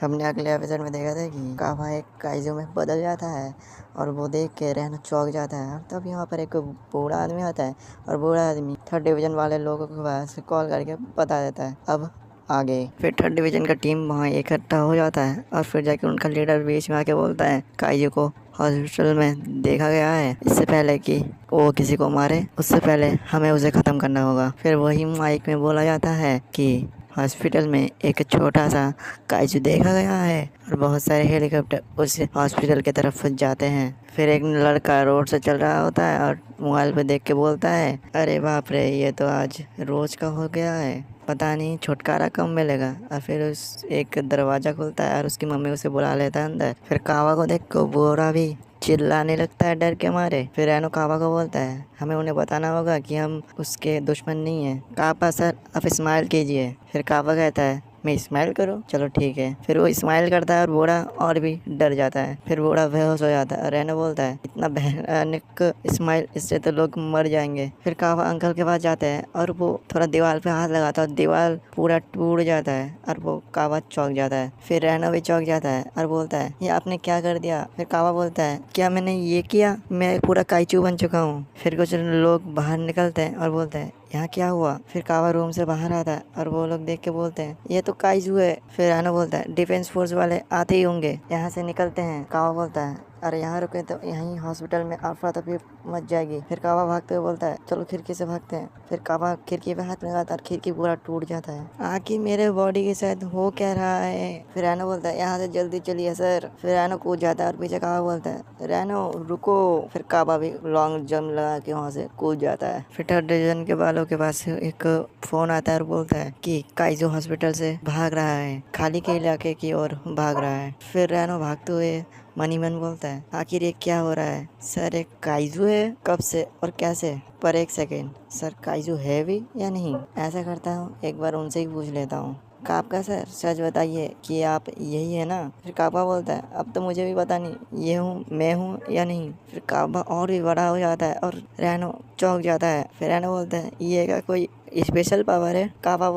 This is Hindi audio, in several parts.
हमने अगले एपिसोड में देखा था कि कावा एक काइजू में बदल जाता है और वो देख के रहना चौंक जाता है। और तब यहाँ पर एक बूढ़ा आदमी आता है और बूढ़ा आदमी थर्ड डिवीजन वाले लोगों के पास कॉल करके बता देता है अब आगे। फिर थर्ड डिवीजन का टीम वहाँ इकट्ठा हो जाता है और फिर जाके उनका लीडर बीच में आके बोलता है काइजू को हॉस्पिटल में देखा गया है, इससे पहले कि वो किसी को मारे उससे पहले हमें उसे ख़त्म करना होगा। फिर वही माइक में बोला जाता है कि हॉस्पिटल में एक छोटा सा काइजू देखा गया है और बहुत सारे हेलीकॉप्टर उस हॉस्पिटल की तरफ जाते हैं। फिर एक लड़का रोड से चल रहा होता है और मोबाइल पे देख के बोलता है अरे बाप रे, ये तो आज रोज का हो गया है, पता नहीं छुटकारा कब मिलेगा। और फिर उस एक दरवाज़ा खुलता है और उसकी मम्मी उसे बुला लेता है अंदर। फिर कावा को देख को बोरा भी चिल्लाने लगता है डर के मारे। फिर एनो कावा को बोलता है हमें उन्हें बताना होगा कि हम उसके दुश्मन नहीं हैं। कावा सर आप स्माइल कीजिए। फिर कावा कहता है मैं स्माइल करूँ, चलो ठीक है। फिर वो स्माइल करता है और बूढ़ा और भी डर जाता है। फिर बूढ़ा बेहोश हो जाता है और रेनो बोलता है इतना भयानक स्माइल, इससे तो लोग मर जाएंगे। फिर कावा अंकल के पास जाते हैं और वो थोड़ा दीवार पे हाथ लगाता है और दीवार पूरा टूट जाता है और वो कावा चौंक जाता है। फिर रेनो भी चौंक जाता है और बोलता है ये आपने क्या कर दिया। फिर कावा बोलता है क्या मैंने ये किया, मैं पूरा काइचू बन चुका हूँ। फिर कुछ लोग बाहर निकलते हैं और बोलते हैं यहाँ क्या हुआ। फिर कावा रूम से बाहर आता है और वो लोग देख के बोलते हैं ये तो काइजू है। फिर एनो बोलता है डिफेंस फोर्स वाले आते ही होंगे, यहाँ से निकलते हैं। कावा बोलता है अरे यहाँ रुके तो यहीं हॉस्पिटल में अफरा तफरी मच जाएगी। फिर कावा भागते हुए बोलता है चलो खिड़की से भागते हैं। फिर कावा खिड़की पे हाथ लगाता है और खिड़की पूरा टूट जाता है। आखिर मेरे बॉडी के साथ हो क्या रहा है। फिर एनो बोलता है यहाँ से जल्दी चलिए सर। फिर एनो कूद जाता है और पीछे कावा बोलता है रेनो रुको। फिर कावा भी लॉन्ग जंप लगा के वहाँ से कूद जाता है। फिर थर्ड डिवीजन के वालों के पास एक फोन आता है और बोलता है कि काइजू हॉस्पिटल से भाग रहा है, खाली के इलाके की ओर भाग रहा है। फिर रेनो भागते हुए मनी मन बोलता है आखिर ये क्या हो रहा है सर, एक काइजू है कब से और कैसे। पर एक सेकेंड सर, काइजू है भी या नहीं। ऐसा करता हूँ एक बार उनसे ही पूछ लेता हूँ। कापका सर सच बताइए कि आप यही है ना। फिर कापा बोलता है अब तो मुझे भी पता नहीं ये हूँ मैं हूँ या नहीं। फिर कापा और भी बड़ा हो जाता है और रेनो चौंक जाता है। फिर रेनो बोलता है ये का कोई स्पेशल पावर है।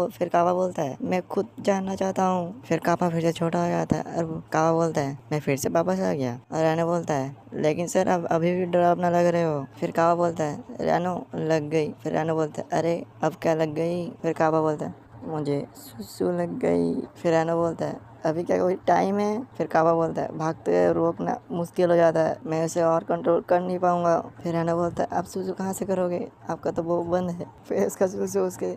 फिर कावा बोलता है मैं खुद जानना चाहता हूँ। फिर कापा फिर से छोटा हो जाता है और कावा बोलता है मैं फिर से वापस आ गया। और रेनो बोलता है लेकिन सर अब अभी भी डरावना लग रहे हो। फिर कावा बोलता है रेनो लग गई। फिर रेनो बोलता है अरे अब क्या लग गई। फिर कावा बोलता है मुझे सुसु लग गई। फिर रेनो बोलता है अभी क्या कोई टाइम है। फिर कावा बोलता है भागते हुए रोकना मुश्किल हो जाता है, मैं उसे और कंट्रोल कर नहीं पाऊंगा। फिर रेनो बोलता है आप सुसु कहाँ से करोगे, आपका तो वो बंद है। फिर उसका सुसु उसके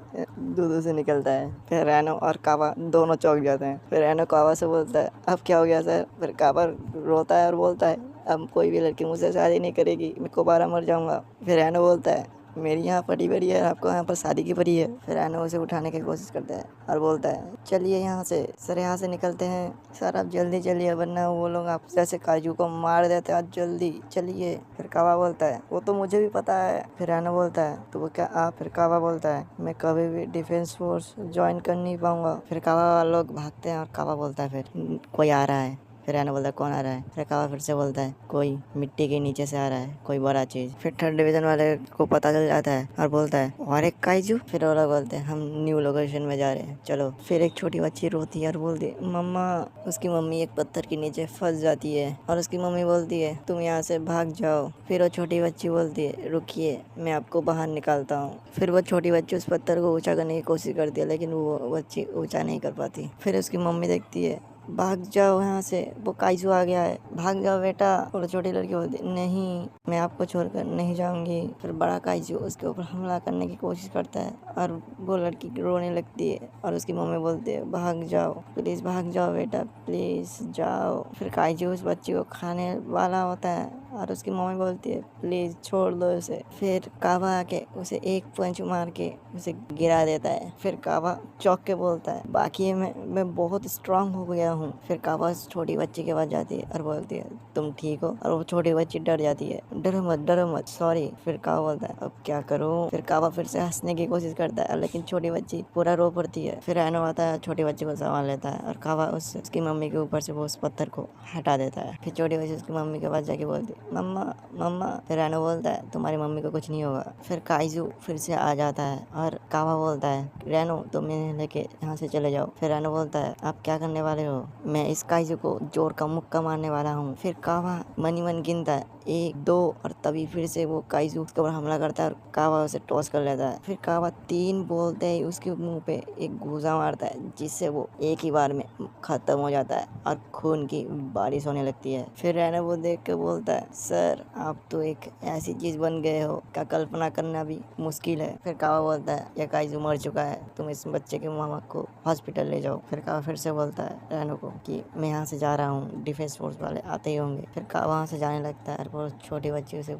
दूध से निकलता है। फिर रेनो और कावा दोनों चौंक जाते हैं। फिर रेनो कावा से बोलता है अब क्या हो गया सर। फिर कावा रोता है और बोलता है अब कोई भी लड़की मुझसे शादी नहीं करेगी, मैं दोबारा मर जाऊंगा। फिर रेनो बोलता है मेरी यहाँ पड़ी बड़ी है, आपको यहाँ पर शादी की पड़ी है। फिर रेनो उसे उठाने की कोशिश करता है और बोलता है चलिए यहाँ से सर, यहाँ से निकलते हैं सर, आप जल्दी चलिए वरना वो लोग आप जैसे काजू को मार देते हैं, जल्दी चलिए। फिर कावा बोलता है वो तो मुझे भी पता है। फिर रेनो बोलता है तो वो क्या आप। फिर कावा बोलता है मैं कभी भी डिफेंस फोर्स ज्वाइन कर नहीं पाऊंगा। फिर कावा लोग भागते हैं और कावा बोलता है फिर कोई आ रहा है। फिर रेनो बोलता है कौन आ रहा है। फिर कावा फिर से बोलता है कोई मिट्टी के नीचे से आ रहा है, कोई बड़ा चीज। फिर थर्ड डिवीजन वाले को पता चल जाता है और बोलता है और एक काइजू। फिर वो लोग बोलते हैं हम न्यू लोकेशन में जा रहे हैं चलो। फिर एक छोटी बच्ची रोती है और बोलती है मम्मा। उसकी मम्मी एक पत्थर के नीचे फंस जाती है और उसकी मम्मी बोलती है तुम यहाँ से भाग जाओ। फिर वो छोटी बच्ची बोलती है रुकिए मैं आपको बाहर निकालता हूँ। फिर वो छोटी बच्ची उस पत्थर को ऊंचा करने की कोशिश करती है लेकिन वो बच्ची ऊंचा नहीं कर पाती। फिर उसकी मम्मी देखती है भाग जाओ यहाँ से, वो काइजू आ गया है, भाग जाओ बेटा। और छोटी लड़की बोलती नहीं मैं आपको छोड़कर नहीं जाऊंगी। फिर बड़ा काइजू उसके ऊपर हमला करने की कोशिश करता है और वो लड़की रोने लगती है और उसकी मम्मी बोलती है भाग जाओ प्लीज, भाग जाओ बेटा प्लीज जाओ। फिर काइजू उस बच्ची को खाने वाला होता है और उसकी मम्मी बोलती है प्लीज छोड़ दो उसे। फिर कावा आके उसे एक पंच मार के उसे गिरा देता है। फिर कावा चौंक के बोलता है बाकी मैं बहुत स्ट्रांग हो गया हूँ। फिर कावा छोटी बच्ची के पास जाती है और बोलती है तुम ठीक हो। और वो छोटी बच्ची डर जाती है डरो मत सॉरी। फिर कावा बोलता है अब क्या करूँ। फिर कावा फिर से हंसने की कोशिश करता है लेकिन छोटी बच्ची पूरा रो पड़ती है। फिर रेनो आता है छोटी बच्ची को संभाल लेता है और कावा उसकी मम्मी के ऊपर से वो उस पत्थर को हटा देता है। फिर छोटी बच्ची उसकी मम्मी के पास जाके बोलती मम्मा मम्मा। फिर रेनो बोलता है तुम्हारी मम्मी को कुछ नहीं होगा। फिर काइजू फिर से आ जाता है और कावा बोलता है रेनो तुम इन्हें लेके यहाँ से चले जाओ। फिर रेनो बोलता है आप क्या करने वाले हो? मैं इस काइजू को जोर का मुक्का मारने वाला हूँ। फिर कावा मन ही मन गिनता है 1 2 और तभी फिर से वो काइजू उसके ऊपर हमला करता है और कावा उसे टॉस कर लेता है। फिर कावा 3 बोलते ही उसके मुंह पे एक घूसा मारता है जिससे वो एक ही बार में खत्म हो जाता है और खून की बारिश होने लगती है। फिर रेनो वो देख के बोलता है सर आप तो एक ऐसी चीज बन गए हो क्या कल्पना करना भी मुश्किल है। फिर कावा बोलता है ये काइजू मर चुका है, तुम इस बच्चे के मामा को हॉस्पिटल ले जाओ। फिर कावा फिर से बोलता है रेनो को कि मैं यहाँ से जा रहा हूँ, डिफेंस फोर्स वाले आते ही होंगे। फिर कावा वहाँ से जाने लगता है और वो छोटी बच्ची उसे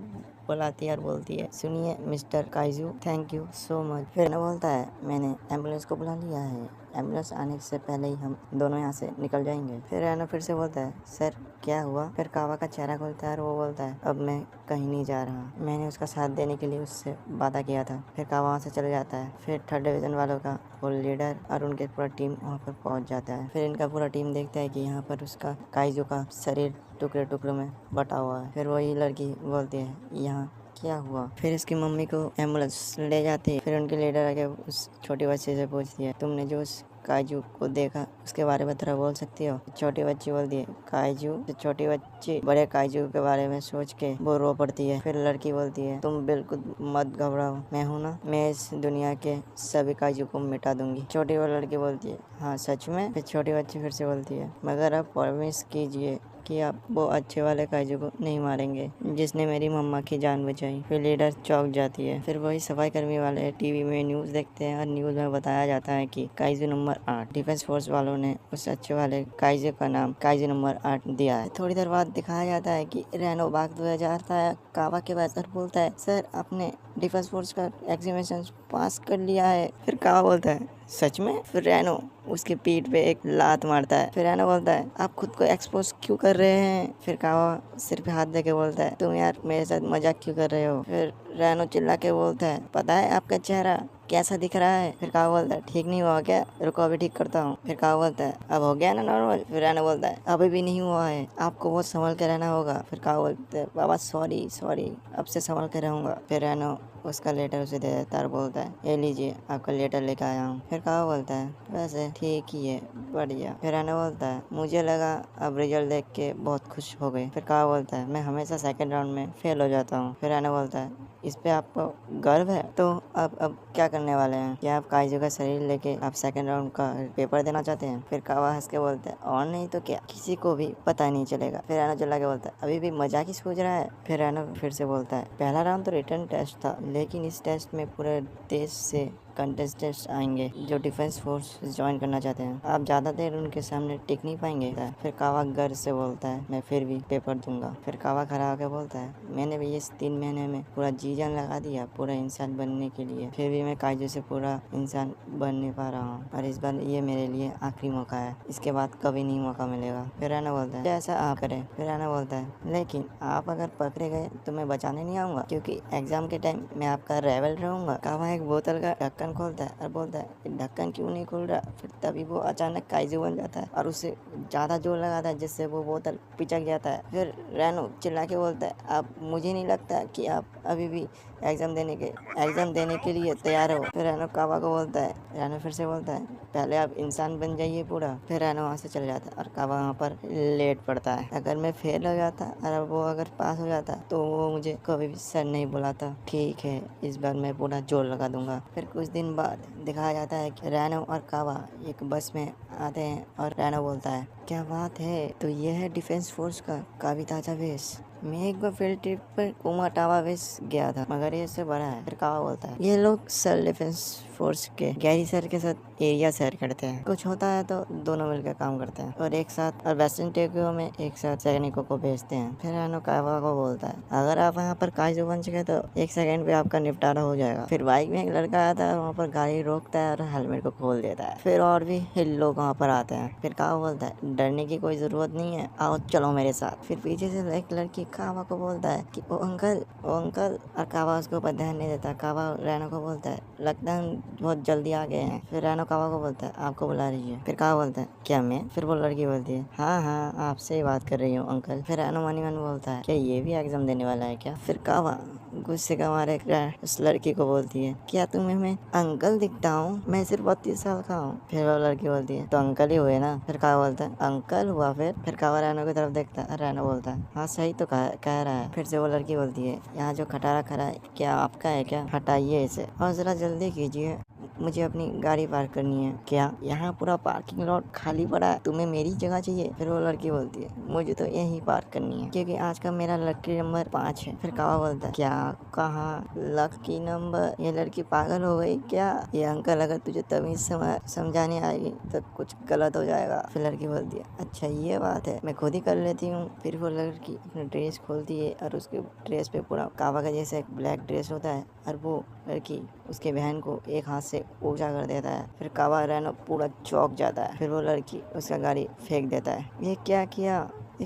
बुलाती है और बोलती है सुनिए mister kaiju thank you so much. फिर रेनो बोलता है मैंने एम्बुलेंस को बुला लिया है, एम्बुलेंस आने से पहले ही हम दोनों यहाँ से निकल जाएंगे। फिर रेनो फिर से बोलता है सर क्या हुआ? फिर कावा का चेहरा खुलता है और वो बोलता है अब मैं कहीं नहीं जा रहा, मैंने उसका साथ देने के लिए उससे वादा किया था। फिर कावा वहाँ से चले जाता है। फिर 3rd डिवीजन वालों का वो लीडर और उनके पूरा टीम वहाँ पर पहुँच जाता है। फिर इनका पूरा टीम देखता है कि यहाँ पर उसका काइजू का शरीर टुकड़े टुकड़ों में बटा हुआ है। फिर वही लड़की बोलती है यहाँ क्या हुआ? फिर इसकी मम्मी को एम्बुलेंस ले जाती है। फिर उनके लीडर आके उस छोटी बच्ची से पूछती है तुमने जो उस काइजू को देखा उसके बारे में थोड़ा बोल सकती हो? छोटी बच्ची बोलती है काइजू? तो छोटी बच्ची बड़े काइजू के बारे में सोच के वो रो पड़ती है। फिर लड़की बोलती है तुम बिल्कुल मत घबराओ, मैं हूँ ना, मैं इस दुनिया के सभी काइजू को मिटा दूंगी। छोटी वो लड़की बोलती है हाँ सच में? फिर छोटी बच्ची फिर से बोलती है मगर आप प्रॉमिस कीजिए कि आप वो अच्छे वाले काइजू को नहीं मारेंगे जिसने मेरी मम्मा की जान बचाई। फिर लीडर चौंक जाती है। फिर वही सफाई कर्मी वाले टीवी में न्यूज़ देखते हैं और न्यूज़ में बताया जाता है कि काइजू नंबर 8 डिफेंस फोर्स वालों ने उस अच्छे वाले काइजू का नाम काइजू नंबर 8 दिया है। थोड़ी देर बाद दिखाया जाता है कि रेनो भागते जाता है कावा के पास और बोलता है सर आपने डिफेंस फोर्स का एग्जामिनेशन पास कर लिया है। फिर कावा बोलता है सच में? फिर रेनो उसकी पीठ पे एक लात मारता है। फिर रेनो बोलता है आप खुद को एक्सपोज क्यों कर रहे हैं? फिर कावा सिर पे हाथ देके बोलता है तुम यार मेरे साथ मजाक क्यों कर रहे हो? फिर रेनो चिल्ला के बोलता है पता है आपका चेहरा कैसा दिख रहा है? फिर कावा बोलता है ठीक नहीं हुआ क्या? रुको अभी ठीक करता हूँ। फिर कावा बोलता है अब हो गया ना नॉर्मल? फिर रेनो बोलता है अभी भी नहीं हुआ है, आपको बहुत संभल के रहना होगा। फिर कावा बोलता है बाबा सॉरी अब से संभल के रहूंगा। फिर रेनो उसका लेटर उसे दे देता है और बोलता है ये लीजिए आपका लेटर लेकर आया हूँ। फिर कावा बोलता है वैसे ठीक ही है, बढ़िया। फिर रेनो बोलता है मुझे लगा अब रिजल्ट देख के बहुत खुश हो गए। फिर कावा बोलता है मैं हमेशा सेकंड राउंड में फेल हो जाता हूँ। फिर रेनो बोलता है इस पे आपको गर्व है? तो अब क्या करने वाले हैं? क्या आप काइजू का शरीर लेके आप सेकंड राउंड का पेपर देना चाहते हैं? फिर कावा हंस के बोलता है और नहीं तो क्या, किसी को भी पता नहीं चलेगा। फिर रेनो चिल्ला के बोलता है अभी भी मजाक ही सूझ रहा है। फिर रेनो फिर से बोलता है पहला राउंड तो रिटर्न टेस्ट था, लेकिन इस टेस्ट में पूरे देश से कंटेस्टेंट्स आएंगे जो डिफेंस फोर्स ज्वाइन करना चाहते हैं, आप ज़्यादा देर उनके सामने टिक नहीं पाएंगे। फिर कावा गर्व से बोलता है मैं फिर भी पेपर दूंगा। फिर कावा खड़ा होकर बोलता है मैंने भी इस 3 महीने में पूरा जी जान लगा दिया पूरा इंसान बनने के लिए, फिर भी मैं काइजू से पूरा इंसान बन नहीं पा रहा हूँ और इस बार ये मेरे लिए आखिरी मौका है, इसके बाद कभी नहीं मौका मिलेगा। फिर रेनो बोलता है ऐसा आप करें। फिर रेनो बोलता है लेकिन आप अगर पकड़े गए तो मैं बचाने नहीं आऊँगा क्योंकि एग्जाम के टाइम मैं आपका रेवल रहूँगा। कावा एक बोतल का ढक्कन खोलता है और बोलता है ढक्कन क्यों नहीं खुल रहा? फिर तभी वो अचानक काइजू बन जाता है और उसे ज्यादा जोर लगाता है जिससे वो बोतल पिचक जाता है। फिर रेनो चिल्ला के बोलता है अब मुझे नहीं लगता कि आप अभी भी एग्जाम देने के लिए तैयार हो। फिर रेनो कावा को बोलता है, रेनो फिर से बोलता है पहले आप इंसान बन जाइए पूरा। फिर रेनो वहाँ से चल जाता है और कावा वहाँ पर लेट पड़ता है। अगर मैं फेल हो जाता और वो अगर पास हो जाता तो वो मुझे कभी भी सर नहीं बुलाता। ठीक है इस बार मैं पूरा जोर लगा दूंगा। फिर कुछ दिन बाद दिखाया जाता है कि रेनो और कावा एक बस में आते हैं और रेनो बोलता है क्या बात है, तो ये है डिफेंस फोर्स का काफी ताजा वेश। मैं एक बार फील्ड ट्रिप पर कुमाटावा वेश गया था मगर ये इससे बड़ा है। फिर कावा बोलता है ये लोग सेल्फ डिफेंस फोर्स के गैरी सर के साथ एरिया शेयर करते हैं, कुछ होता है तो दोनों मिलकर काम करते हैं और एक साथ और वेस्टर्न टोक्यो में एक साथ सैनिकों को भेजते हैं। फिर रेनो कावा को बोलता है अगर आप यहाँ पर काइजू बन चुके तो 1 सेकंड पे आपका निपटारा हो जाएगा। फिर बाइक में एक लड़का आता है, वहाँ पर गाड़ी रोकता है और हेलमेट को खोल देता है। फिर और भी लोग वहाँ पर आते हैं। फिर कावा बोलता है डरने की कोई जरूरत नहीं है, आओ चलो मेरे साथ। फिर पीछे से एक लड़की कावा को बोलता है कि ओ अंकल और कावा उसके ऊपर ध्यान नहीं देता। कावा रैनो को बोलता है लगता है बहुत जल्दी आ गए हैं। फिर रैनो कावा को बोलता है आपको बुला रही है। फिर कावा बोलता है क्या मैं? फिर वो लड़की बोलती है हाँ आपसे ही बात कर रही हूँ अंकल। फिर रैनो मनी मन बोलता है क्या ये भी एग्जाम देने वाला है क्या? फिर कावा गुस्से का मारे उस लड़की को बोलती है क्या तुम्हें मैं अंकल दिखता हूँ? मैं सिर्फ 32 साल का हूँ। फिर वो लड़की बोलती है तो अंकल ही हुए ना। फिर कावा बोलता है अंकल हुआ। फिर कावा रैनो की तरफ देखता है। रैनो बोलता है हाँ सही तो कह रहा है। फिर से वो लड़की बोलती है यहाँ जो खटारा खड़ा है क्या आपका है क्या? हटाइए इसे और जरा जल्दी कीजिए, मुझे अपनी गाड़ी पार्क करनी है। क्या यहाँ पूरा पार्किंग लॉट खाली पड़ा है? तुम्हें मेरी जगह चाहिए? फिर वो लड़की बोलती है मुझे तो यहीं पार्क करनी है क्योंकि आज का मेरा लकी नंबर 5 है। फिर कावा बोलता है क्या कहाँ लकी नंबर? ये लड़की पागल हो गई क्या? ये अंकल अगर तुझे तमीज समझाने आएगी तो कुछ गलत हो जाएगा। फिर लड़की बोलती है अच्छा ये बात है, मैं खुद ही कर लेती हूँ। फिर वो लड़की अपनी ड्रेस खोलती है और उसके ड्रेस पे पूरा कावा का जैसा एक ब्लैक ड्रेस होता है और वो लड़की उसके बहन को एक हाथ से ऊंचा कर देता है। फिर कावा रैनो पूरा चौंक जाता है। फिर वो लड़की उसका गाड़ी फेंक देता है। ये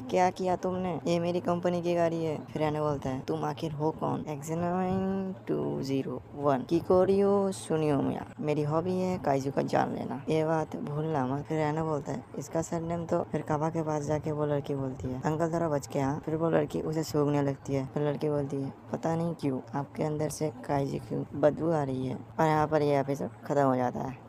क्या किया तुमने? ये मेरी कंपनी की गाड़ी है। फिर रैनो बोलता है तुम आखिर हो कौन? एग्जामिन 201 किकोरियो सुनियो मिया, मेरी हॉबी है काइजू का जान लेना, ये बात भूलना मत। फिर रैनो बोलता है इसका सरनेम तो। फिर कावा के पास जाके वो लड़की बोलती है अंकल जरा बच के हाँ। फिर वो लड़की उसे सूंघने लगती है। फिर लड़की बोलती है पता नहीं क्यों आपके अंदर से काइजू की बदबू आ रही है। और यहाँ पर यह एपिसोड खत्म हो जाता है।